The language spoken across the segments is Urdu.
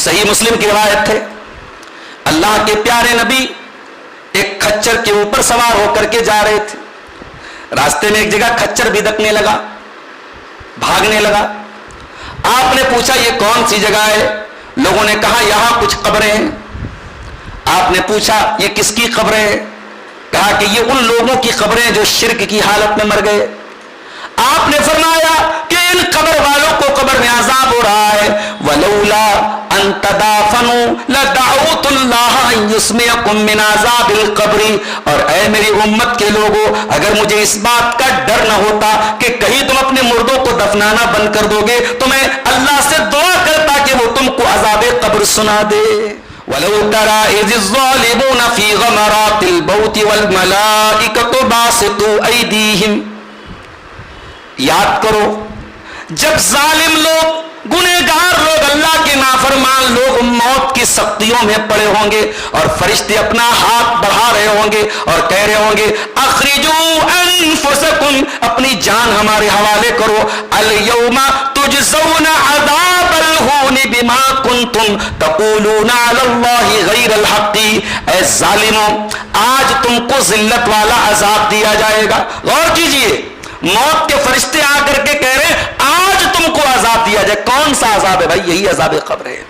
صحیح مسلم کی روایت ہے، اللہ کے پیارے نبی ایک کھچر کے اوپر سوار ہو کر کے جا رہے تھے، راستے میں ایک جگہ کھچر بھدکنے لگا، بھاگنے لگا۔ آپ نے پوچھا یہ کون سی جگہ ہے؟ لوگوں نے کہا یہاں کچھ قبریں ہیں۔ آپ نے پوچھا یہ کس کی قبریں ہیں؟ کہا کہ یہ ان لوگوں کی قبریں جو شرک کی حالت میں مر گئے۔ آپ نے فرمایا کہ ان قبر والوں کو قبر میں عذاب ہو رہا ہے، وَلَوْلَا أَن تَدَافَنُوا لَدَعَوْتُ اللَّهَ أَن يُسْمِعَكُم مِّنْ عَذَابِ الْقَبْرِ۔ اور اے میری امت کے لوگوں، اگر مجھے اس بات کا ڈر نہ ہوتا کہ کہیں تم اپنے مردوں کو دفنانا بند کر دو گے تو میں اللہ سے دعا کرتا کہ وہ تم کو عذاب قبر سنا دے۔ وَلَوْ تَرَىٰ إِذِ الظَّالِمُونَ فِي غَمَرَاتِ الْمَوْتِ وَالْمَلَائِكَةُ بَاسِطُو أَيْدِيهِمْ۔ یاد کرو جب ظالم لوگ، گنہگار لوگ، اللہ کے نافرمان لوگ موت کی سختیوں میں پڑے ہوں گے اور فرشتے اپنا ہاتھ بڑھا رہے ہوں گے اور کہہ رہے ہوں گے اخرجوا انفسکم، اپنی جان ہمارے حوالے کرو، الیوم تجزون عذاب الہون بما کنتم تقولون علی اللہ غیر الحق۔ اے ظالموں، آج تم کو ذلت والا عذاب دیا جائے گا۔ غور کیجئے، موت کے فرشتے آ کر کے کہہ رہے ہیں آج تم کو عذاب دیا جائے۔ کون سا عذاب ہے بھائی؟ یہی عذاب قبر ہے۔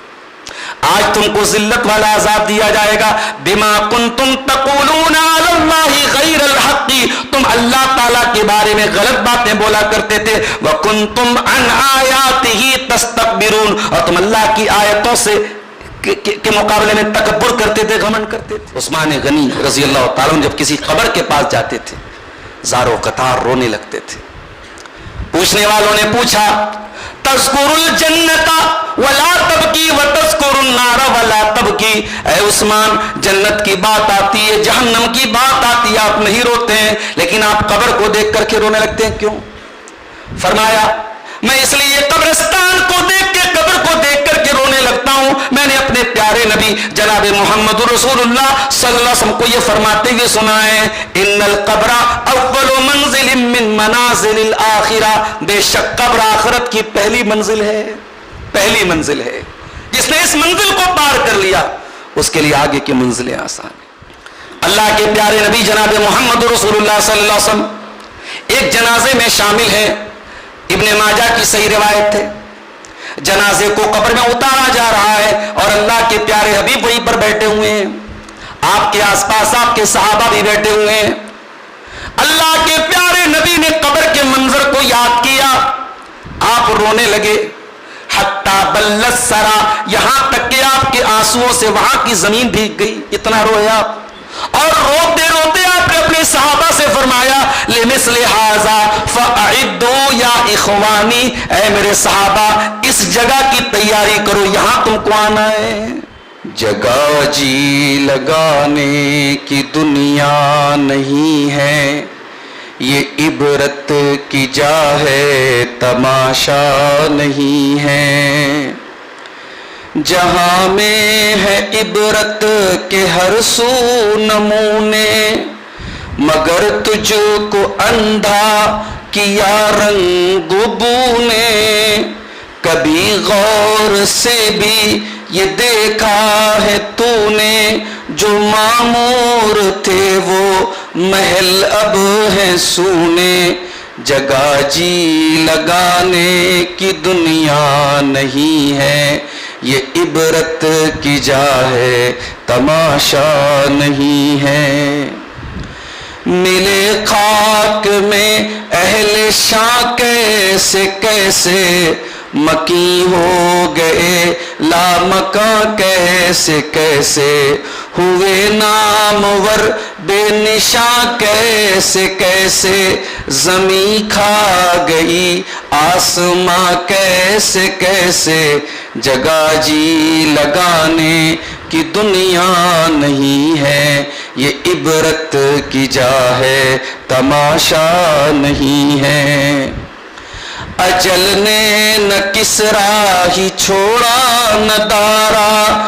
آج تم کو ذلت والا عذاب دیا جائے گا، بما کنتم تقولون علی اللہ غیر الحق، تم اللہ تعالیٰ کے بارے میں غلط باتیں بولا کرتے تھے، وکنتم عن آیاتہ تستکبرون، اور تم اللہ کی آیتوں سے کے مقابلے میں تکبر کرتے تھے، گھمنڈ کرتے تھے۔ عثمان غنی رضی اللہ تعالیٰ عنہ جب کسی قبر کے پاس جاتے تھے زارو قطار رونے لگتے تھے۔ پوچھنے والوں نے پوچھا تذکر الجنت ولا تبکی وتذکر النار ولا تبکی، اے عثمان جنت کی بات آتی ہے، جہنم کی بات آتی ہے، آپ نہیں روتے ہیں، لیکن آپ قبر کو دیکھ کر کے رونے لگتے ہیں، کیوں؟ فرمایا میں اس لیے قبرستان کو دیکھ کے، قبر کو دیکھ کر کے رونے لگتا ہوں، میں نے اپنے پیارے نبی جناب محمد رسول اللہ صلی اللہ علیہ وسلم کو یہ فرماتے ہوئے سنا ہے ان القبر اول منزل من منازل الاخرہ، بے شک قبر آخرت کی پہلی منزل ہے، پہلی منزل ہے۔ جس نے اس منزل کو پار کر لیا اس کے لیے آگے کی منزلیں آسان ہیں۔ اللہ کے پیارے نبی جناب محمد رسول اللہ صلی اللہ علیہ وسلم ایک جنازے میں شامل ہیں، ابن ماجہ کی صحیح روایت ہے، جنازے کو قبر میں اتارا جا رہا ہے اور اللہ کے پیارے حبیب وہیں پر بیٹھے ہوئے ہیں، آپ کے آس پاس آپ کے صحابہ بھی بیٹھے ہوئے ہیں۔ اللہ کے پیارے نبی نے قبر کے منظر کو یاد کیا، آپ رونے لگے، حتی بلت سرا، یہاں تک کہ آپ کے آنسوؤں سے وہاں کی زمین بھیگ گئی، اتنا روئے آپ، اور روتے روتے آپ نے اپنے صحابہ سے فرمایا لمثل ھذا فاعدوا یا اخوانی، اے میرے صحابہ اس جگہ کی تیاری کرو، یہاں تم کو آنا ہے۔ جگہ جی لگانے کی دنیا نہیں ہے، یہ عبرت کی جا ہے تماشا نہیں ہے، جہاں میں ہے عبرت کے ہر سو نمونے، مگر تجھ کو اندھا کیا رنگ بو نے، کبھی غور سے بھی یہ دیکھا ہے تو نے، جو معمور تھے وہ محل اب ہے سونے، جگہ جی لگانے کی دنیا نہیں ہے، یہ عبرت کی جا ہے تماشا نہیں ہے۔ ملے خاک میں اہل شاہ کیسے کیسے، مکی ہو گئے لامکاں کیسے کیسے، ہوئے نامور بے نشاں کیسے کیسے، زمین کھا گئی آسماں کیسے کیسے، جگہ جی لگانے کی دنیا نہیں ہے، یہ عبرت کی جا ہے تماشا نہیں ہے۔ اجل نے نہ کسرا ہی چھوڑا نہ دارا،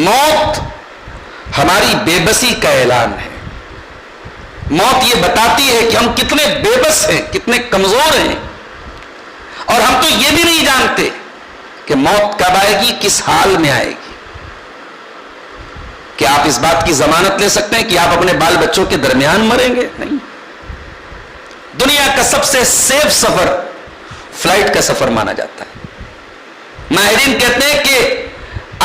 موت ہماری بے بسی کا اعلان ہے. موت یہ بتاتی ہے کہ ہم کتنے بے بس ہیں, کتنے کمزور ہیں, اور ہم تو یہ بھی نہیں جانتے کہ موت کب آئے گی, کس حال میں آئے گی. کیا آپ اس بات کی ضمانت لے سکتے ہیں کہ آپ اپنے بال بچوں کے درمیان مریں گے؟ نہیں. دنیا کا سب سے سیف سفر فلائٹ کا سفر مانا جاتا ہے. ماہرین کہتے ہیں کہ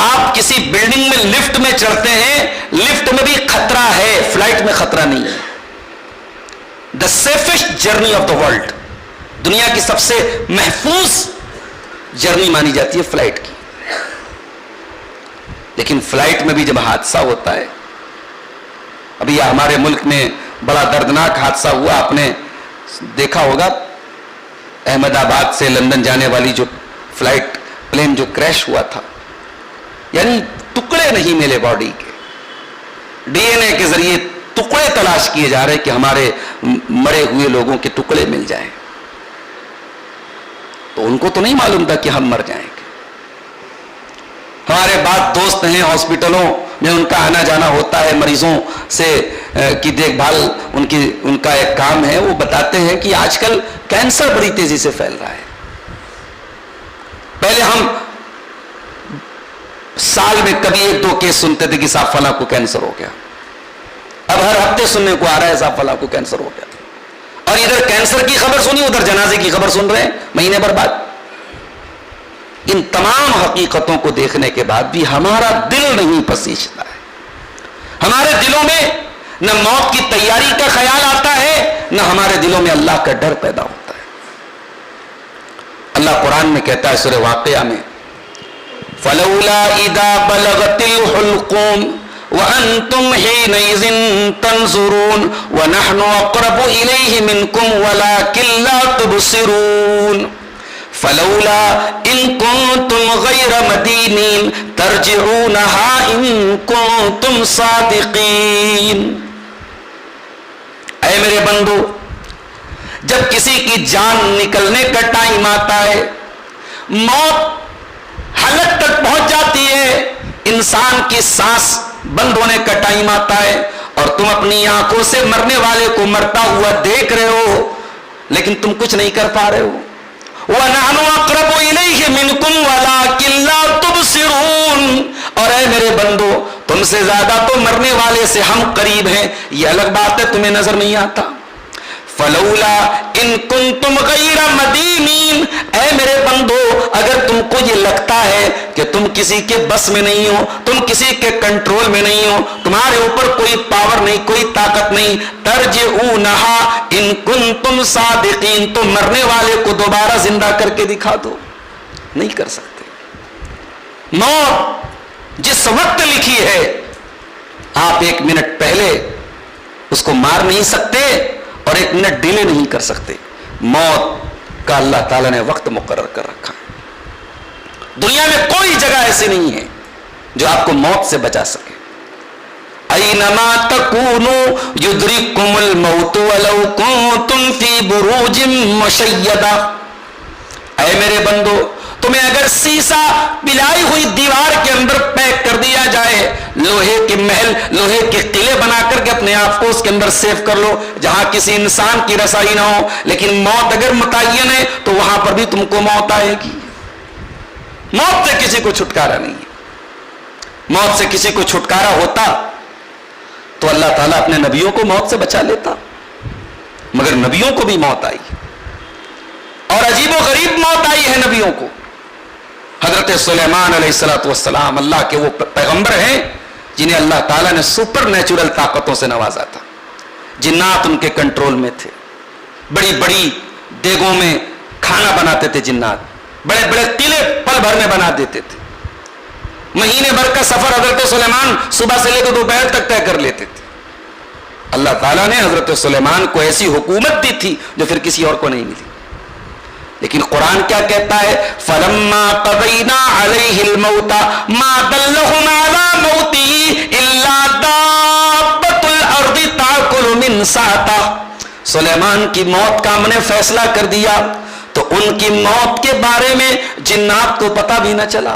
آپ کسی بلڈنگ میں لفٹ میں چڑھتے ہیں, لفٹ میں بھی خطرہ ہے, فلائٹ میں خطرہ نہیں ہے. The safest journey of the world, دنیا کی سب سے محفوظ جرنی مانی جاتی ہے فلائٹ کی. لیکن فلائٹ میں بھی جب حادثہ ہوتا ہے, ابھی ہمارے ملک میں بڑا دردناک حادثہ ہوا, آپ نے دیکھا ہوگا, احمد آباد سے لندن جانے والی جو فلائٹ پلین جو کریش ہوا تھا, یعنی ٹکڑے نہیں ملے باڈی کے, ڈی این اے کے ذریعے ٹکڑے تلاش کیے جا رہے کہ ہمارے مرے ہوئے لوگوں کے ٹکڑے مل جائیں. تو ان کو تو نہیں معلوم تھا کہ ہم مر جائیں گے. ہمارے بعض دوست ہیں ہاسپٹلوں میں, ان کا آنا جانا ہوتا ہے, مریضوں سے کی دیکھ بھال ان کا ایک کام ہے. وہ بتاتے ہیں کہ آج کل کینسر بڑی تیزی سے پھیل رہا ہے. پہلے ہم سال میں کبھی 1-2 کیس سنتے تھے کہ صاحب فلاں کو کینسر ہو گیا. اب ہر ہفتے سننے کو آ رہا ہے صاحب فلاں کو کینسر ہو گیا. اور ادھر کینسر کی خبر سنی, ادھر جنازے کی خبر سن رہے ہیں مہینے بھر بعد. ان تمام حقیقتوں کو دیکھنے کے بعد بھی ہمارا دل نہیں پسیجتا ہے. ہمارے دلوں میں نہ موت کی تیاری کا خیال آتا ہے, نہ ہمارے دلوں میں اللہ کا ڈر پیدا ہوتا ہے. اللہ قرآن میں کہتا ہے سورہ واقعہ میں, فلولا اذا بلغت الحلقوم وانتم حينئذ تنظرون ونحن اقرب اليه منكم ولكن لا تبصرون فلولا ان كنتم غير مدينين ترجعونها ان كنتم صادقين. اے میرے بندو, جب کسی کی جان نکلنے کا ٹائم آتا ہے, موت حلق تک پہنچ جاتی ہے, انسان کی سانس بند ہونے کا ٹائم آتا ہے, اور تم اپنی آنکھوں سے مرنے والے کو مرتا ہوا دیکھ رہے ہو, لیکن تم کچھ نہیں کر پا رہے ہو. وَنَحْنُ أَقْرَبُ إِلَيْهِ مِنْكُمْ وَلَكِنْ لَا تُبْصِرُونَ, اور اے میرے بندو, تم سے زیادہ تو مرنے والے سے ہم قریب ہیں, یہ الگ بات ہے, تمہیں نظر نہیں آتا. فلولا ان کنتم غیر مدینین, اے میرے بندو, اگر تم کو یہ لگتا ہے کہ تم کسی کے بس میں نہیں ہو, تم کسی کے کنٹرول میں نہیں ہو, تمہارے اوپر کوئی پاور نہیں, کوئی طاقت نہیں, ترجعونہا ان کنتم صادقین, تو مرنے والے کو دوبارہ زندہ کر کے دکھا دو. نہیں کر سکتے. موت جس وقت لکھی ہے, آپ 1 منٹ پہلے اس کو مار نہیں سکتے اور 1 منٹ ڈیلے نہیں کر سکتے. موت کا اللہ تعالیٰ نے وقت مقرر کر رکھا ہے. دنیا میں کوئی جگہ ایسی نہیں ہے جو آپ کو موت سے بچا سکے. اینما تکونوا یدرککم الموت ولو کنتم فی بروج مشیدہ. اے میرے بندو, تمہیں اگر سیسا پلائی ہوئی دیوار کے اندر پیک کر دیا جائے, لوہے کے محل, لوہے کے قلعے بنا کر کے اپنے آپ کو اس کے اندر سیف کر لو جہاں کسی انسان کی رسائی نہ ہو, لیکن موت اگر متعین ہے تو وہاں پر بھی تم کو موت آئے گی. موت سے کسی کو چھٹکارا نہیں ہے. موت سے کسی کو چھٹکارا ہوتا تو اللہ تعالیٰ اپنے نبیوں کو موت سے بچا لیتا, مگر نبیوں کو بھی موت آئی, اور عجیب و غریب موت آئی ہے نبیوں کو. حضرت سلیمان علیہ السلام اللہ کے وہ پیغمبر ہیں جنہیں اللہ تعالیٰ نے سپر نیچرل طاقتوں سے نوازا تھا. جنات ان کے کنٹرول میں تھے, بڑی بڑی دیگوں میں کھانا بناتے تھے جنات, بڑے بڑے قلعے پل بھر میں بنا دیتے تھے. مہینے بھر کا سفر حضرت سلیمان صبح سے لے کر دوپہر تک طے کر لیتے تھے. اللہ تعالیٰ نے حضرت سلیمان کو ایسی حکومت دی تھی جو پھر کسی اور کو نہیں ملی. لیکن قرآن کیا کہتا ہے, فَلَمَّا قَضَيْنَا عَلَيْهِ الْمَوْتَ مَا دَلَّهُمْ عَلَى مَوْتِهِ إِلَّا دَابَّةُ الْأَرْضِ تَأْكُلُ مِنْ سَأْتَهُ. سلیمان کی موت کا ہم نے فیصلہ کر دیا تو ان کی موت کے بارے میں جنات کو پتہ بھی نہ چلا.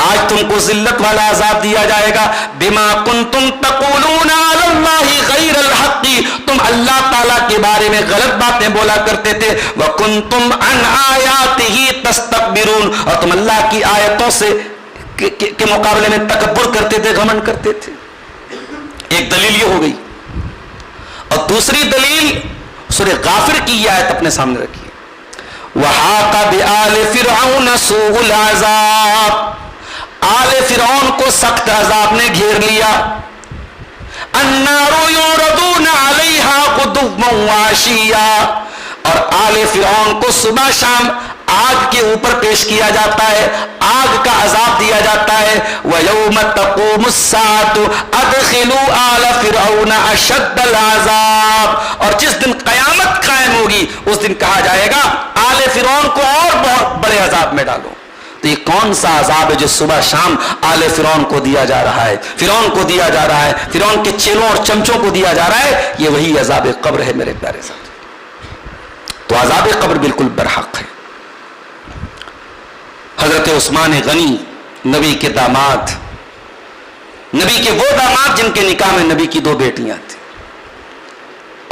آج تم کو ذلت والا عذاب دیا جائے گا بما کنتم تقولون علی اللہ غیر الحق، تم اللہ تعالیٰ کے بارے میں غلط باتیں بولا کرتے تھے، وکنتم عن آیاتہ تستکبرون، اور تم اللہ کی آیتوں سے کے مقابلے میں تکبر کرتے تھے، گھمنڈ کرتے تھے۔ ایک دلیل یہ ہو گئی، اور دوسری دلیل سورہ غافر کی یہ آیت اپنے سامنے رکھیے، وحاق بآل فرعون سوء العذاب، آل فرعون کو سخت عذاب نے گھیر لیا، النار یعرضون علیہا غدوا وعشیا، اور آل فرعون کو صبح شام آگ کے اوپر پیش کیا جاتا ہے، آگ کا عذاب دیا جاتا ہے، وَيَوْمَ تَقُومُ السَّاعَةُ أَدْخِلُوا آلَ فِرْعَوْنَ أَشَدَّ الْعَذَابِ، اور جس دن قیامت قائم ہوگی اس دن کہا جائے گا آل فرعون کو اور بہت بڑے عذاب میں ڈالو۔ تو یہ کون سا عذاب ہے جو صبح شام آل فرعون کو دیا جا رہا ہے، فرعون کو دیا جا رہا ہے، فرعون کے چیلوں اور چمچوں کو دیا جا رہا ہے؟ یہ وہی عذاب قبر ہے میرے پیارے ساتھ۔ تو عذاب قبر بالکل برحق ہے۔ حضرت عثمان غنی نبی کے داماد، نبی کے وہ داماد جن کے نکاح میں نبی کی 2 بیٹیاں تھیں،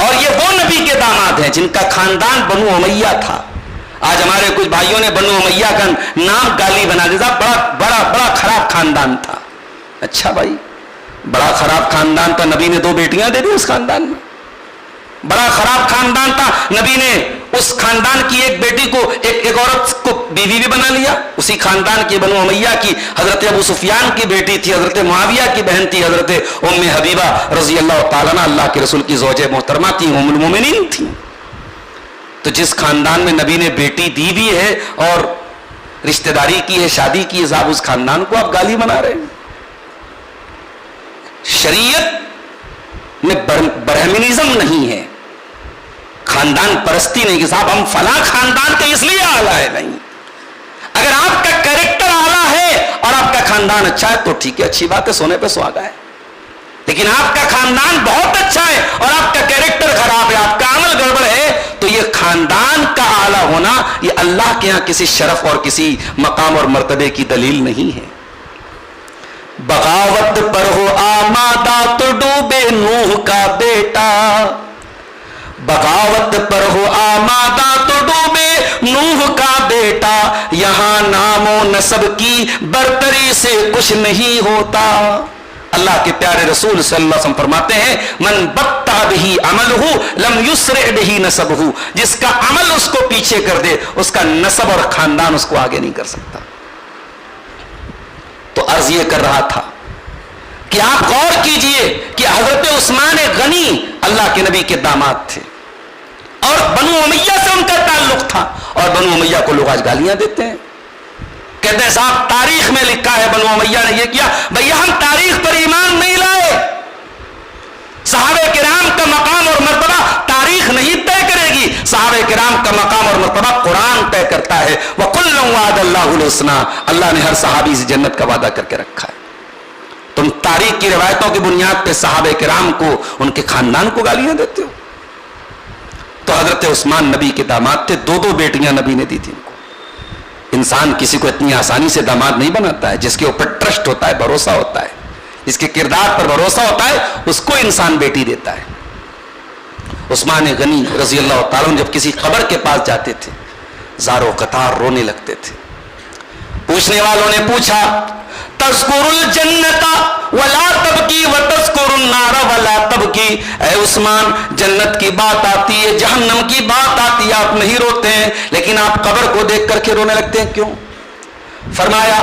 اور یہ وہ نبی کے داماد ہیں جن کا خاندان بنو امیہ تھا۔ آج ہمارے کچھ بھائیوں نے بنو امیہ کا نام گالی بنا دیا، بڑا خراب خاندان تھا۔ اچھا بھائی، بڑا خراب خاندان تھا، نبی نے 2 بیٹیاں دے دی اس خاندان میں۔ بڑا خراب خاندان تھا، نبی نے اس خاندان کی ایک بیٹی کو ایک عورت کو بیوی بھی بنا لیا، اسی خاندان کی بنو امیہ کی حضرت ابو سفیان کی بیٹی تھی، حضرت معاویہ کی بہن تھی، حضرت ام حبیبہ رضی اللہ تعالیٰ عنہ اللہ کے رسول کی زوجہ محترمہ تھی، ام المومنین تھی۔ تو جس خاندان میں نبی نے بیٹی دی بھی ہے اور رشتہ داری کی ہے، شادی کی ہے، صاحب اس خاندان کو آپ گالی بنا رہے ہیں۔ شریعت میں برہمنزم نہیں ہے، خاندان پرستی نہیں کہ صاحب ہم فلاں خاندان کے اس لیے اعلیٰ ہے، نہیں۔ اگر آپ کا کریکٹر اعلیٰ ہے اور آپ کا خاندان اچھا ہے تو ٹھیک ہے، اچھی بات ہے، سونے پہ سہاگا ہے۔ لیکن آپ کا خاندان بہت اچھا ہے اور آپ کا کریکٹر خراب ہے، آپ کا عمل گڑبڑ ہے، تو یہ خاندان کا اعلیٰ ہونا یہ اللہ کے ہاں کسی شرف اور کسی مقام اور مرتبے کی دلیل نہیں ہے۔ بغاوت پر ہو آمادہ تو ڈوبے نوح کا بیٹا، بغاوت پر ہو آمادہ تو ڈوبے نوح کا بیٹا، یہاں نام و نسب کی برتری سے کچھ نہیں ہوتا۔ اللہ کے پیارے رسول صلی اللہ علیہ وسلم فرماتے ہیں من بطأ بہ عملہ لم یسرع بہ نسبہ، جس کا عمل اس کو پیچھے کر دے اس کا نسب اور خاندان اس کو آگے نہیں کر سکتا۔ تو عرض یہ کر رہا تھا کہ آپ غور کیجئے کہ حضرت عثمان غنی اللہ کے نبی کے داماد تھے اور بنو امیہ سے ان کا تعلق تھا، اور بنو امیہ کو لوگ آج گالیاں دیتے ہیں، کہتے ہیں صاحب تاریخ میں لکھا ہے بنو امیہ نے یہ کیا۔ بھئی ہم تاریخ پر ایمان نہیں لائے، صحابہ کرام کا مقام اور مرتبہ تاریخ نہیں طے کرے گی، صحابہ کرام کا مقام اور مرتبہ قرآن طے کرتا ہے۔ وَكُلًّا وَعَدَ اللَّهُ الْحُسْنَىٰ، اللہ نے ہر صحابی سے جنت کا وعدہ کر کے رکھا ہے۔ تم تاریخ کی روایتوں کی بنیاد پہ صحابہ کرام کو ان کے خاندان کو گالیاں دیتے ہو۔ تو حضرت عثمان نبی کے داماد تھے، 2 بیٹیاں نبی نے دی تھی ان کو۔ انسان کسی کو اتنی آسانی سے داماد نہیں بناتا ہے، جس کے اوپر ٹرسٹ ہوتا ہے، بھروسہ ہوتا ہے، جس کے کردار پر بھروسہ ہوتا ہے اس کو انسان بیٹی دیتا ہے۔ عثمان غنی رضی اللہ تعالیٰ جب کسی قبر کے پاس جاتے تھے زارو قطار رونے لگتے تھے۔ پوچھنے والوں نے پوچھا تذکر الجنت ولا تبکی وتذکر النار ولا تبکی، اے عثمان جنت کی بات آتی ہے، جہنم کی بات آتی ہے، آپ نہیں روتے ہیں، لیکن آپ قبر کو دیکھ کر کے رونے لگتے ہیں، کیوں؟ فرمایا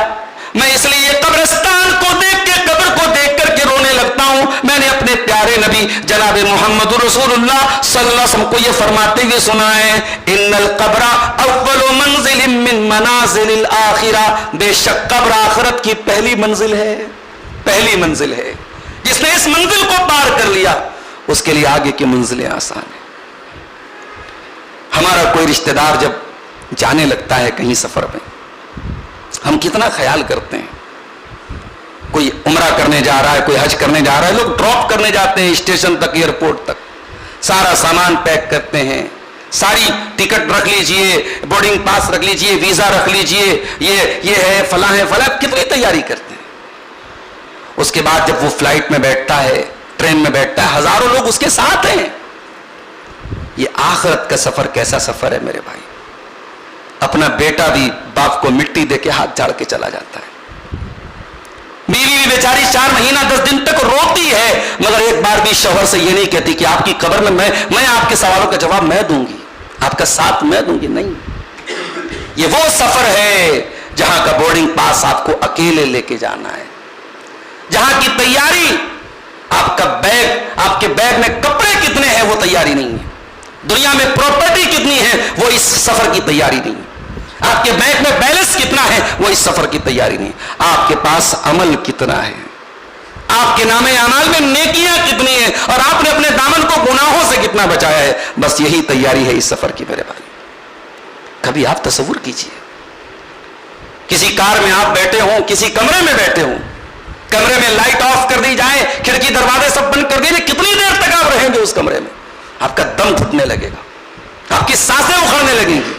میں اس لیے قبرستان کو دیکھ کے قبر کو دیکھ کر کے رونے لگتا ہوں، میں نے اپنے پیارے نبی جناب محمد رسول اللہ صلی اللہ علیہ وسلم کو یہ فرماتے ہوئے سنا ہے ان القبر اول منزل من منازل الاخرہ، بے شک قبر آخرت کی پہلی منزل ہے، پہلی منزل ہے، جس نے اس منزل کو پار کر لیا اس کے لیے آگے کی منزلیں آسان ہیں۔ ہمارا کوئی رشتہ دار جب جانے لگتا ہے کہیں سفر میں ہم کتنا خیال کرتے ہیں، کوئی عمرہ کرنے جا رہا ہے، کوئی حج کرنے جا رہا ہے، لوگ ڈراپ کرنے جاتے ہیں اسٹیشن تک، ایئرپورٹ تک، سارا سامان پیک کرتے ہیں، ساری ٹکٹ رکھ لیجئے، بورڈنگ پاس رکھ لیجئے، ویزا رکھ لیجئے، یہ ہے فلاں ہے فلاں، کتنی تیاری کرتے ہیں. اس کے بعد جب وہ فلائٹ میں بیٹھتا ہے، ٹرین میں بیٹھتا ہے، ہزاروں لوگ اس کے ساتھ ہیں. یہ آخرت کا سفر کیسا سفر ہے میرے بھائی. اپنا بیٹا بھی باپ کو مٹی دے کے ہاتھ جھاڑ کے چلا جاتا ہے. بیوی بھی بیچاری 4 مہینہ 10 دن تک روتی ہے، مگر ایک بار بھی شوہر سے یہ نہیں کہتی کہ آپ کی قبر میں میں آپ کے سوالوں کا جواب میں دوں گی، آپ کا ساتھ میں دوں گی. نہیں، یہ وہ سفر ہے جہاں کا بورڈنگ پاس آپ کو اکیلے لے کے جانا ہے، جہاں کی تیاری آپ کا بیگ، آپ کے بیگ میں کپڑے کتنے ہیں وہ تیاری نہیں ہے، دنیا میں پراپرٹی کتنی ہے وہ اس سفر کی تیاری نہیں ہے، آپ کے بینک میں بیلنس کتنا ہے وہ اس سفر کی تیاری نہیں. آپ کے پاس عمل کتنا ہے، آپ کے نام اعمال میں نیکیاں کتنی ہیں، اور آپ نے اپنے دامن کو گناہوں سے کتنا بچایا ہے، بس یہی تیاری ہے اس سفر کی میرے بھائی. کبھی آپ تصور کیجئے کسی کار میں آپ بیٹھے ہوں، کسی کمرے میں بیٹھے ہوں، کمرے میں لائٹ آف کر دی جائے، کھڑکی دروازے سب بند کر دیجئے، کتنی دیر تک آپ رہیں گے اس کمرے میں؟ آپ کا دم گھٹنے لگے گا، آپ کی سانسیں اکھڑنے لگیں گی.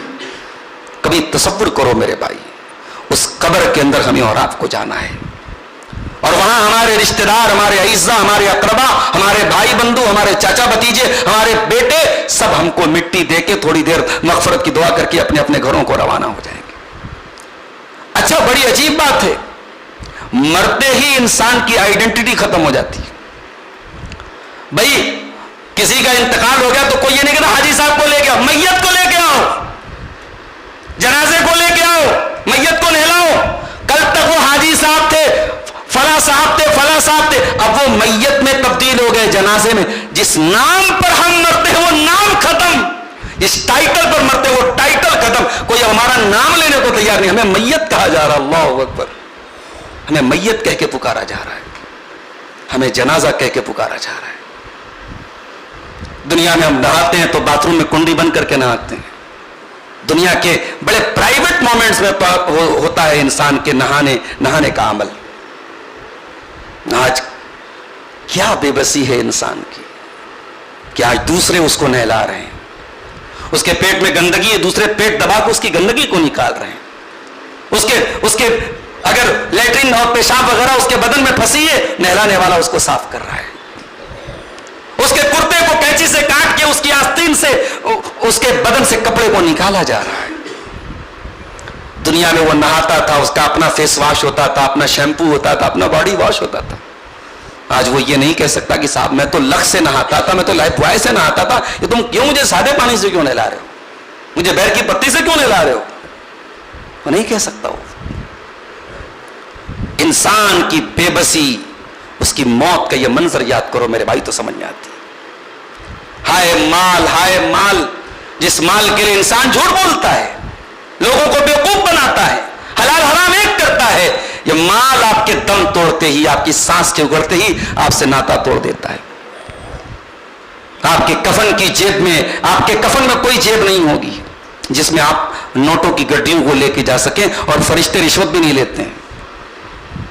کبھی تصور کرو میرے بھائی، اس قبر کے اندر ہمیں اور آپ کو جانا ہے، اور وہاں ہمارے رشتہ دار، ہمارے اعزا، ہمارے اقربا، ہمارے بھائی بندو، ہمارے چاچا بھتیجے، ہمارے بیٹے، سب ہم کو مٹی دے کے تھوڑی دیر مغفرت کی دعا کر کے اپنے اپنے گھروں کو روانہ ہو جائیں گے. اچھا، بڑی عجیب بات ہے، مرتے ہی انسان کی آئیڈینٹی ختم ہو جاتی ہے. بھائی کسی کا انتقال ہو گیا تو کوئی یہ نہیں کہتا حاجی صاحب کو لے کے آؤ، میت کو لے کے آؤ، جنازے کو لے کے آؤ، میت کو نہلاؤ. کل تک وہ حاجی صاحب تھے، فلاں صاحب تھے، فلاں صاحب تھے، اب وہ میت میں تبدیل ہو گئے، جنازے میں. جس نام پر ہم مرتے ہیں وہ نام ختم، جس ٹائٹل پر مرتے ہیں وہ ٹائٹل ختم. کوئی ہمارا نام لینے کو تیار نہیں، ہمیں میت کہا جا رہا. اللہ اکبر، ہمیں میت کہہ کے پکارا جا رہا ہے، ہمیں جنازہ کہہ کے پکارا جا رہا ہے. دنیا میں ہم نہاتے ہیں تو باتھ روم میں کنڈی بند کر کے نہاتے ہیں. دنیا کے بڑے پرائیویٹ مومنٹس میں ہوتا ہے انسان کے نہانے کا عمل. آج کیا بے بسی ہے انسان کی کہ آج دوسرے اس کو نہلا رہے ہیں. اس کے پیٹ میں گندگی ہے، دوسرے پیٹ دبا کے اس کی گندگی کو نکال رہے ہیں. اس کے اگر لیٹرین اور پیشاب وغیرہ اس کے بدن میں پھنسی ہے، نہلانے والا اس کو صاف کر رہا ہے. اس کے کرتے کو کینچی سے کاٹ کے اس کی آستین سے اس کے بدن سے کپڑے کو نکالا جا رہا ہے. دنیا میں وہ نہاتا تھا، اس کا اپنا فیس واش ہوتا تھا، اپنا شیمپو ہوتا تھا، اپنا باڈی واش ہوتا تھا. آج وہ یہ نہیں کہہ سکتا کہ صاحب میں تو لکس سے نہاتا تھا، میں تو لائف بوائے سے نہاتا تھا، یہ تم کیوں مجھے سادے پانی سے کیوں نہلا رہے ہو، مجھے بیل کی پتی سے کیوں نہلا رہے ہو؟ وہ نہیں کہہ سکتا. وہ انسان کی بے بسی، اس کی موت کا یہ منظر یاد کرو میرے بھائی تو سمجھ میں آتی. ہائے مال، ہائے مال، جس مال کے لیے انسان جھوٹ بولتا ہے، لوگوں کو بیوقوف بناتا ہے، حلال حرام ایک کرتا ہے، یہ مال آپ کے دم توڑتے ہی، آپ کی سانس کے اگڑتے ہی آپ سے ناتا توڑ دیتا ہے. آپ کے کفن کی جیب میں، آپ کے کفن میں کوئی جیب نہیں ہوگی جس میں آپ نوٹوں کی گڈیوں کو لے کے جا سکیں، اور فرشتے رشوت بھی نہیں لیتے ہیں.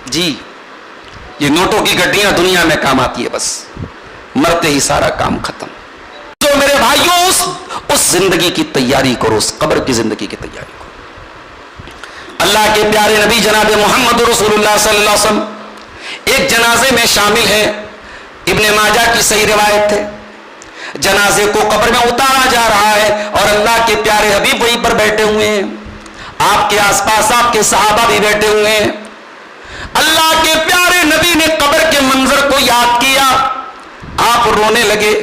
جی، یہ نوٹوں کی گڈیاں دنیا میں کام آتی ہے، بس مرتے ہی سارا کام ختم. تو میرے بھائیوں، اس زندگی کی تیاری کرو، اس قبر کی زندگی کی تیاری کرو. اللہ کے پیارے نبی جناب محمد رسول اللہ صلی اللہ علیہ وسلم ایک جنازے میں شامل ہیں. ابن ماجہ کی صحیح روایت ہے. جنازے کو قبر میں اتارا جا رہا ہے اور اللہ کے پیارے حبیب وہیں پر بیٹھے ہوئے ہیں. آپ کے آس پاس آپ کے صحابہ بھی بیٹھے ہوئے ہیں. اللہ کے پیارے نبی نے قبر کے منظر کو یاد کیا، آپ رونے لگے.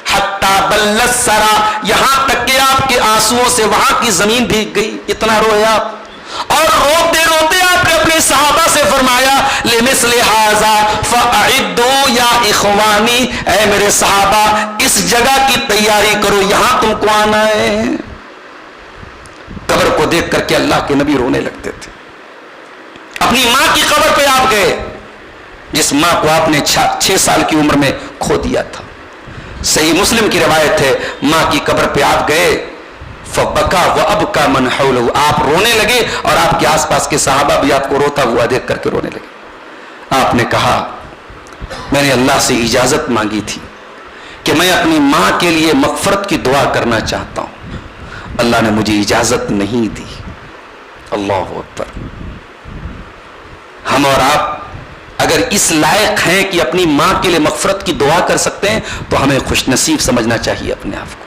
حتی بلت سرا، یہاں تک کہ آپ کے آنسوؤں سے وہاں کی زمین بھیگ گئی، اتنا روئے آپ. اور روتے روتے آپ نے اپنے صحابہ سے فرمایا لمثل ھذا فاعدوا یا اخوانی، اے میرے صحابہ اس جگہ کی تیاری کرو، یہاں تم کو آنا ہے. قبر کو دیکھ کر کے اللہ کے نبی رونے لگتے تھے. اپنی ماں کی قبر پہ آپ گئے، جس ماں کو آپ نے 6 سال کی عمر میں کھو دیا تھا. صحیح مسلم کی روایت ہے، ماں کی قبر پہ آپ گئے، فبکا وابکا من حولہ، آپ رونے لگے اور آپ کے آس پاس کے صحابہ بھی آپ کو روتا ہوا دیکھ کر کے رونے لگے. آپ نے کہا میں نے اللہ سے اجازت مانگی تھی کہ میں اپنی ماں کے لیے مغفرت کی دعا کرنا چاہتا ہوں. اللہ نے مجھے اجازت نہیں دی. اللہ اکبر. ہم اور آپ اگر اس لائق ہیں کہ اپنی ماں کے لیے مغفرت کی دعا کر سکتے ہیں تو ہمیں خوش نصیب سمجھنا چاہیے اپنے آپ کو.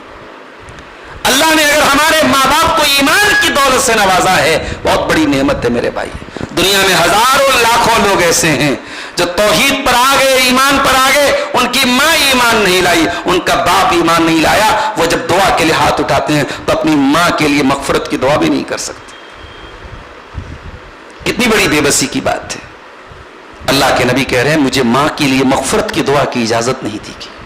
اللہ نے اگر ہمارے ماں باپ کو ایمان کی دولت سے نوازا ہے, بہت بڑی نعمت ہے میرے بھائی. دنیا میں ہزاروں لاکھوں لوگ ایسے ہیں جو توحید پر آ گئے, ایمان پر آ گئے, ان کی ماں ایمان نہیں لائی, ان کا باپ ایمان نہیں لایا. وہ جب دعا کے لیے ہاتھ اٹھاتے ہیں تو اپنی ماں کے لیے مغفرت کی دعا بھی نہیں کر سکتے. کتنی بڑی بے بسی کی بات ہے. اللہ کے نبی کہہ رہے ہیں مجھے ماں کے لیے مغفرت کی دعا کی اجازت نہیں دی گئی.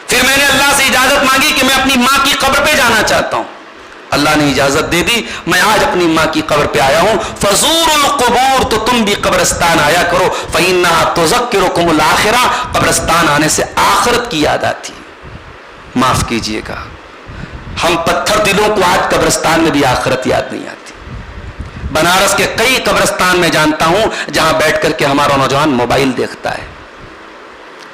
پھر میں نے اللہ سے اجازت مانگی کہ میں اپنی ماں کی قبر پہ جانا چاہتا ہوں. اللہ نے اجازت دے دی. میں آج اپنی ماں کی قبر پہ آیا ہوں. فزور القبور, تو تم بھی قبرستان آیا کرو. فإنها تذکرکم الآخرہ, قبرستان آنے سے آخرت کی یاد آتی. معاف کیجئے گا, ہم پتھر دلوں کو آج قبرستان میں بھی آخرت یاد نہیں آتی. بنارس کے کئی قبرستان میں جانتا ہوں جہاں بیٹھ کر کے ہمارا نوجوان موبائل دیکھتا ہے.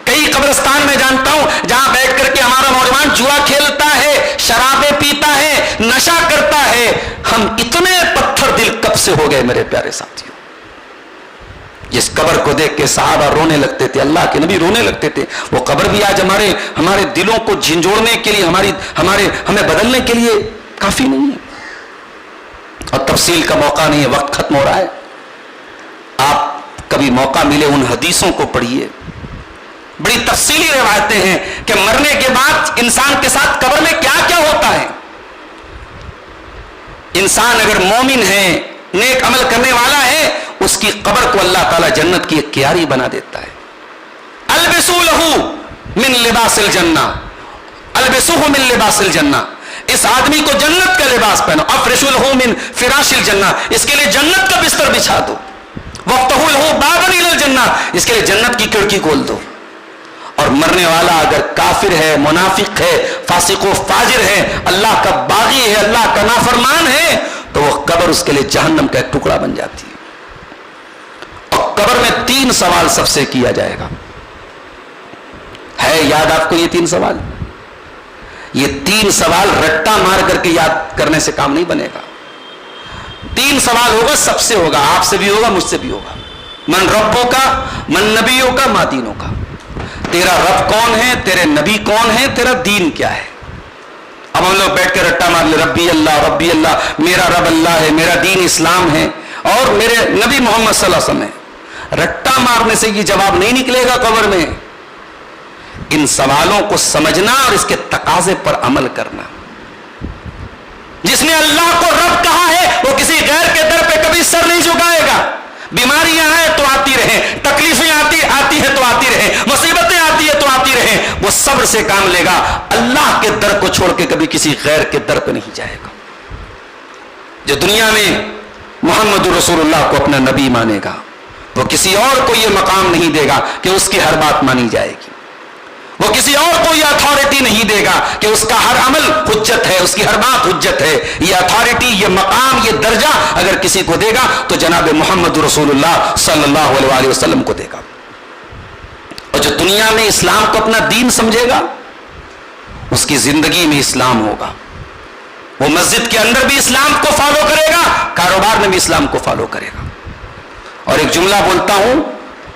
کئی قبرستان میں جانتا ہوں جہاں بیٹھ کر کے ہمارا نوجوان جوا کھیلتا ہے, شرابیں پیتا ہے, نشہ کرتا ہے. ہم اتنے پتھر دل کب سے ہو گئے میرے پیارے ساتھیوں. جس قبر کو دیکھ کے صحابہ رونے لگتے تھے, اللہ کے نبی رونے لگتے تھے, وہ قبر بھی آج ہمارے دلوں کو جھنجھوڑنے کے لیے, ہمیں بدلنے کے لیے کافی نہیں ہے. اور تفصیل کا موقع نہیں ہے, وقت ختم ہو رہا ہے. آپ کبھی موقع ملے ان حدیثوں کو پڑھیے. بڑی تفصیلی روایتیں ہیں کہ مرنے کے بعد انسان کے ساتھ قبر میں کیا کیا ہوتا ہے. انسان اگر مومن ہے, نیک عمل کرنے والا ہے, اس کی قبر کو اللہ تعالیٰ جنت کی ایک کیاری بنا دیتا ہے. البسوا لہ من لباس الجنہ, البسوہ من لباس الجنہ, اس آدمی کو جنت کا لباس پہنو. افرشوا لہ من فراش الجنہ, اس کے لیے جنت کا بستر بچھا دو. وافتحوا لہ بابا الی الجنہ, اس کے لیے جنت کی کھڑکی کھول دو. اور مرنے والا اگر کافر ہے, منافق ہے, فاسق و فاجر ہے, اللہ کا باغی ہے, اللہ کا نافرمان ہے, تو وہ قبر اس کے لیے جہنم کا ایک ٹکڑا بن جاتی ہے. اور قبر میں 3 سوال سب سے کیا جائے گا. ہے یاد آپ کو یہ 3 سوال؟ یہ 3 سوال رٹا مار کر کے یاد کرنے سے کام نہیں بنے گا. 3 سوال ہوگا, سب سے ہوگا, آپ سے بھی ہوگا, مجھ سے بھی ہوگا. من ربوں کا, من نبیوں کا, ما دینوں کا. تیرا رب کون ہے, تیرے نبی کون ہے, تیرا دین کیا ہے. اب ہم لوگ بیٹھ کے رٹا مار لے, ربی اللہ, میرا رب اللہ ہے, میرا دین اسلام ہے, اور میرے نبی محمد صلی اللہ علیہ وسلم ہے. رٹا مارنے سے یہ جواب نہیں نکلے گا قبر میں. ان سوالوں کو سمجھنا اور اس کے تقاضے پر عمل کرنا. جس نے اللہ کو رب کہا ہے وہ کسی غیر کے در پہ کبھی سر نہیں جھکائے گا. بیماریاں آئے تو آتی رہیں, تکلیفیں آتی ہے تو آتی رہیں, مصیبتیں آتی ہے تو آتی رہیں, وہ صبر سے کام لے گا. اللہ کے در کو چھوڑ کے کبھی کسی غیر کے در پہ نہیں جائے گا. جو دنیا میں محمد رسول اللہ کو اپنا نبی مانے گا, وہ کسی اور کو یہ مقام نہیں دے گا کہ اس کی ہر بات مانی جائے گی. وہ کسی اور کو یہ اتھارٹی نہیں دے گا کہ اس کا ہر عمل حجت ہے, اس کی ہر بات حجت ہے. یہ اتھارٹی, یہ مقام, یہ درجہ اگر کسی کو دے گا تو جناب محمد رسول اللہ صلی اللہ علیہ وسلم کو دے گا. اور جو دنیا میں اسلام کو اپنا دین سمجھے گا, اس کی زندگی میں اسلام ہوگا. وہ مسجد کے اندر بھی اسلام کو فالو کرے گا, کاروبار میں بھی اسلام کو فالو کرے گا. اور ایک جملہ بولتا ہوں,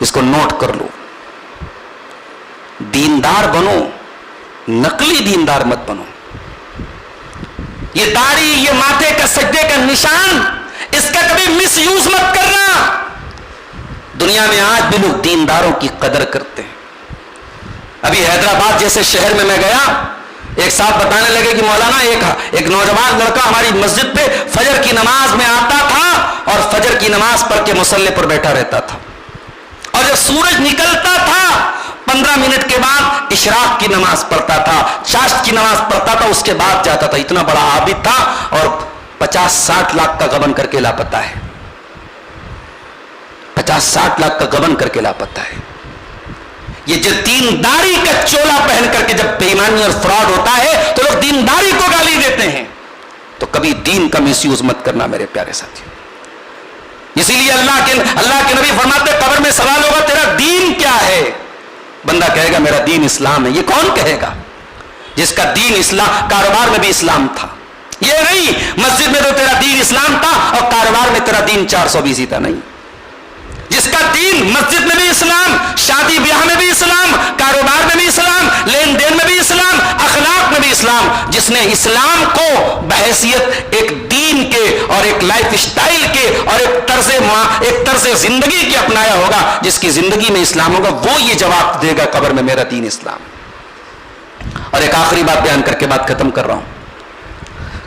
اس کو نوٹ کر لو. دیندار بنو, نقلی دیندار مت بنو. یہ داڑھی, یہ ماتھے کا سجدے کا نشان, اس کا کبھی مس یوز مت کرنا. دنیا میں آج بھی لوگ دینداروں کی قدر کرتے ہیں. ابھی حیدرآباد جیسے شہر میں گیا, ایک صاحب بتانے لگے کہ مولانا ایک نوجوان لڑکا ہماری مسجد پہ فجر کی نماز میں آتا تھا اور فجر کی نماز پڑھ کے مصلی پر بیٹھا رہتا تھا, اور جب سورج نکلتا تھا 15 منٹ کے بعد اشراق کی نماز پڑھتا تھا, چاشت کی نماز پڑھتا تھا, اس کے بعد جاتا تھا. اتنا بڑا عابد تھا اور 50-60 لاکھ کا غبن کر کے لاپتہ ہے. 50-60 لاکھ کا غبن کر کے لاپتہ ہے. یہ جو دینداری کا چولا پہن کر کے جب بے ایمانی اور فراڈ ہوتا ہے تو لوگ دینداری کو گالی دیتے ہیں. تو کبھی دین کا مس یوز مت کرنا میرے پیارے ساتھیوں. اسی لیے اللہ کے نبی فرماتے قبر میں سوال ہوگا تیرا دین کیا ہے. بندہ کہے گا میرا دین اسلام ہے. یہ کون کہے گا جس کا دین اسلام, کاروبار میں بھی اسلام تھا, یہ نہیں مسجد میں تو تیرا دین اسلام تھا اور کاروبار میں تیرا دین 420 تھا. نہیں, جس کا دین مسجد میں بھی اسلام, شادی بیاہ میں بھی اسلام, کاروبار میں بھی اسلام, لین دین میں بھی اسلام, اخلاق میں بھی اسلام, جس نے اسلام کو بحیثیت ایک دین کے اور ایک لائف اسٹائل کے اور ایک طرز زندگی کے اپنایا ہوگا, جس کی زندگی میں اسلام ہوگا, وہ یہ جواب دے گا قبر میں میرا دین اسلام. اور ایک آخری بات بیان کر کے بات ختم کر رہا ہوں.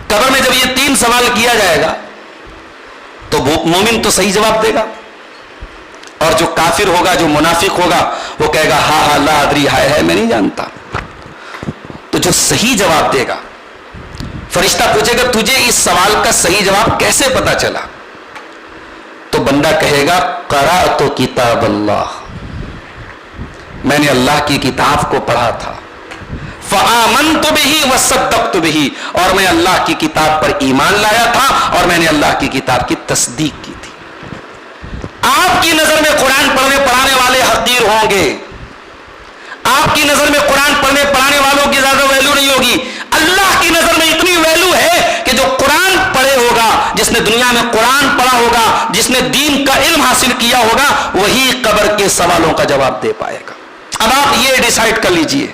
قبر میں جب یہ 3 سوال کیا جائے گا تو مومن تو صحیح جواب دے گا, اور جو کافر ہوگا, جو منافق ہوگا, وہ کہے گا ہاں ہاں لا ادری, ہے میں نہیں جانتا. تو جو صحیح جواب دے گا, فرشتہ پوچھے گا تجھے اس سوال کا صحیح جواب کیسے پتا چلا, تو بندہ کہے گا قرأت کتاب اللہ, میں نے اللہ کی کتاب کو پڑھا تھا, فآمنت بہ وصدقت بہ, اور میں اللہ کی کتاب پر ایمان لایا تھا اور میں نے اللہ کی کتاب کی تصدیق کی تھی. آپ کی نظر میں قرآن پڑھانے والے حقیر ہوں گے, آپ کی نظر میں قرآن پڑھانے والوں کی زیادہ ویلو نہیں ہوگی. اللہ کی نظر میں اتنی ویلو ہے کہ جو قرآن پڑھے ہوگا, جس نے دنیا میں قرآن پڑھا ہوگا, جس نے دین کا علم حاصل کیا ہوگا, وہی قبر کے سوالوں کا جواب دے پائے گا. اب آپ یہ ڈیسائیڈ کر لیجئے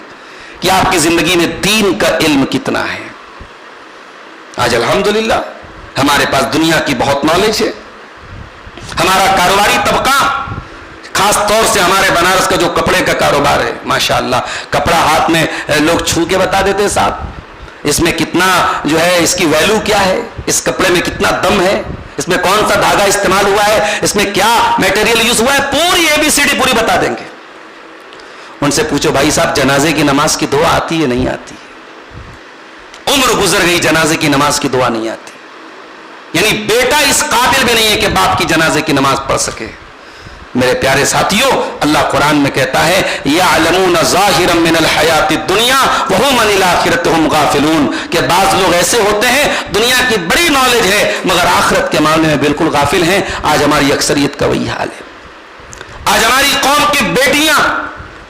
کہ آپ کی زندگی میں دین کا علم کتنا ہے. آج الحمدللہ ہمارے پاس دنیا کی بہت نالج ہے. ہمارا کاروباری طبقہ, خاص طور سے ہمارے بنارس کا جو کپڑے کا کاروبار ہے, ماشاءاللہ کپڑا ہاتھ میں لوگ چھو کے بتا دیتے صاحب اس میں کتنا جو ہے, اس کی ویلو کیا ہے, اس کپڑے میں کتنا دم ہے, اس میں کون سا دھاگا استعمال ہوا ہے, اس میں کیا میٹیریل یوز ہوا ہے, پوری ABCD پوری بتا دیں گے. ان سے پوچھو بھائی صاحب جنازے کی نماز کی دعا آتی ہے نہیں آتی؟ عمر گزر گئی جنازے کی نماز کی دعا نہیں آتی. یعنی بیٹا اس قابل بھی نہیں ہے کہ باپ کی جنازے کی نماز پڑھ سکے. میرے پیارے ساتھیوں, اللہ قرآن میں کہتا ہے یعلمون ظاہرا من الحیات الدنیا وہم عن الآخرۃ ہم غافلون, کہ بعض لوگ ایسے ہوتے ہیں دنیا کی بڑی نالج ہے مگر آخرت کے معاملے میں بالکل غافل ہیں. آج ہماری اکثریت کا وہی حال ہے. آج ہماری قوم کی بیٹیاں,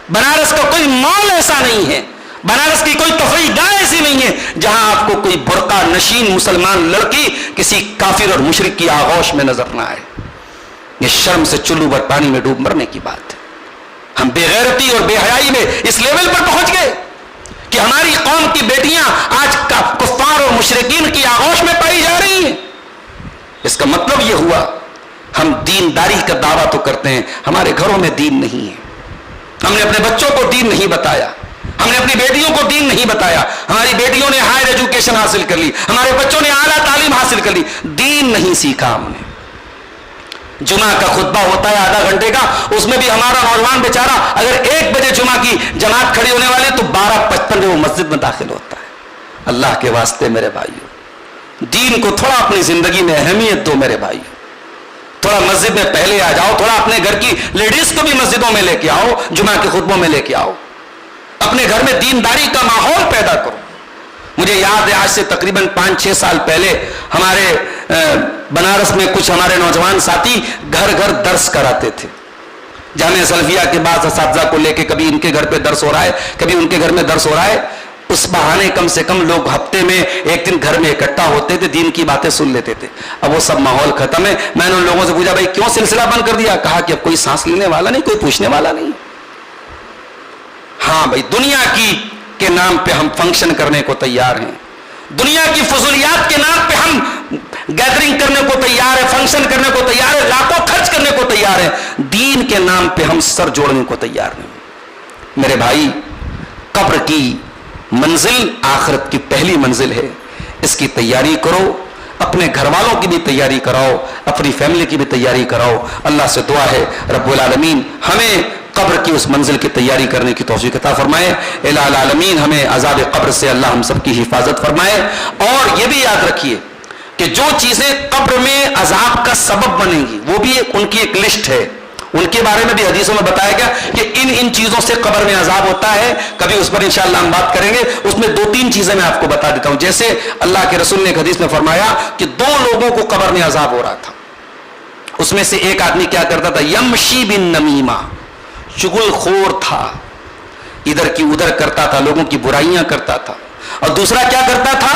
بنارس کا کوئی مال ایسا نہیں ہے, بنارس کی کوئی تفریح گاہ ایسی نہیں ہے جہاں آپ کو کوئی برقع نشین مسلمان لڑکی کسی کافر اور مشرک کی آغوش میں نظر نہ آئے. یہ شرم سے چلو بھر پانی میں ڈوب مرنے کی بات ہے. ہم بے غیرتی اور بے حیائی میں اس لیول پر پہنچ گئے کہ ہماری قوم کی بیٹیاں آج کفار اور مشرکین کی آغوش میں پائی جا رہی ہیں. اس کا مطلب یہ ہوا ہم دینداری کا دعویٰ تو کرتے ہیں, ہمارے گھروں میں دین نہیں ہے. ہم نے اپنے بچوں کو دین نہیں بتایا, ہم نے اپنی بیٹیوں کو دین نہیں بتایا. ہماری بیٹیوں نے ہائر ایجوکیشن حاصل کر لی, ہمارے بچوں نے اعلیٰ تعلیم حاصل کر لی, دین نہیں سیکھا ہم نے. جمعہ کا خطبہ ہوتا ہے آدھا گھنٹے کا, اس میں بھی ہمارا نوجوان بیچارہ اگر 1 بجے جمعہ کی جماعت کھڑی ہونے والی تو 12:55 میں وہ مسجد میں داخل ہوتا ہے. اللہ کے واسطے میرے بھائیوں, دین کو تھوڑا اپنی زندگی میں اہمیت دو میرے بھائیوں. تھوڑا مسجد میں پہلے آ جاؤ, تھوڑا اپنے گھر کی لیڈیز کو بھی مسجدوں میں لے کے آؤ, جمعہ کے خطبوں میں لے کے آؤ, اپنے گھر میں دینداری کا ماحول پیدا کرو. مجھے یاد ہے آج سے تقریباً 5-6 سال پہلے ہمارے بنارس میں کچھ ہمارے نوجوان ساتھی گھر گھر درس کراتے تھے. جامعہ سلفیہ کے بعض اساتذہ کو لے کے کبھی ان کے گھر پہ درس ہو رہا ہے, کبھی ان کے گھر میں درس ہو رہا ہے. اس بہانے کم سے کم لوگ ہفتے میں 1 دن گھر میں اکٹھا ہوتے تھے, دین کی باتیں سن لیتے تھے. اب وہ سب ماحول ختم ہے. میں نے ان لوگوں سے پوچھا بھائی کیوں سلسلہ بند کر دیا؟ کہا کہ اب کوئی سانس لینے والا نہیں, کوئی پوچھنے والا نہیں. ہاں بھائی, دنیا کی کے نام پہ ہم فنکشن کرنے کو تیار ہیں, دنیا کی فضولیات کے نام پہ ہم گیدرنگ کرنے کو تیار ہے, فنکشن کرنے کو تیار ہے, لاکھوں خرچ کرنے کو تیار ہے. دین کے نام پہ ہم سر جوڑنے کو تیار نہیں. میرے بھائی, قبر کی منزل آخرت کی پہلی منزل ہے, اس کی تیاری کرو, اپنے گھر والوں کی بھی تیاری کراؤ, اپنی فیملی کی بھی تیاری کراؤ. اللہ سے دعا ہے رب العالمین ہمیں قبر کی اس منزل کی تیاری کرنے کی توفیق عطا فرمائے. الہ العالمین ہمیں عذاب قبر سے اللہ ہم سب کی حفاظت فرمائے. اور یہ بھی یاد رکھیے کہ جو چیزیں قبر میں عذاب کا سبب بنیں گی وہ بھی ان کی ایک لسٹ ہے, ان کے بارے میں بھی حدیثوں میں بتایا گیا کہ ان چیزوں سے قبر میں عذاب ہوتا ہے. کبھی اس پر انشاءاللہ ہم بات کریں گے. اس میں 2-3 چیزیں میں آپ کو بتا دیتا ہوں. جیسے اللہ کے رسول نے ایک حدیث میں فرمایا کہ 2 لوگوں کو قبر میں عذاب ہو رہا تھا. اس میں سے ایک آدمی کیا کرتا تھا, یمشی بن نمیمہ, چغل خور تھا, ادھر کی ادھر کرتا تھا, لوگوں کی برائیاں کرتا تھا. اور دوسرا کیا کرتا تھا,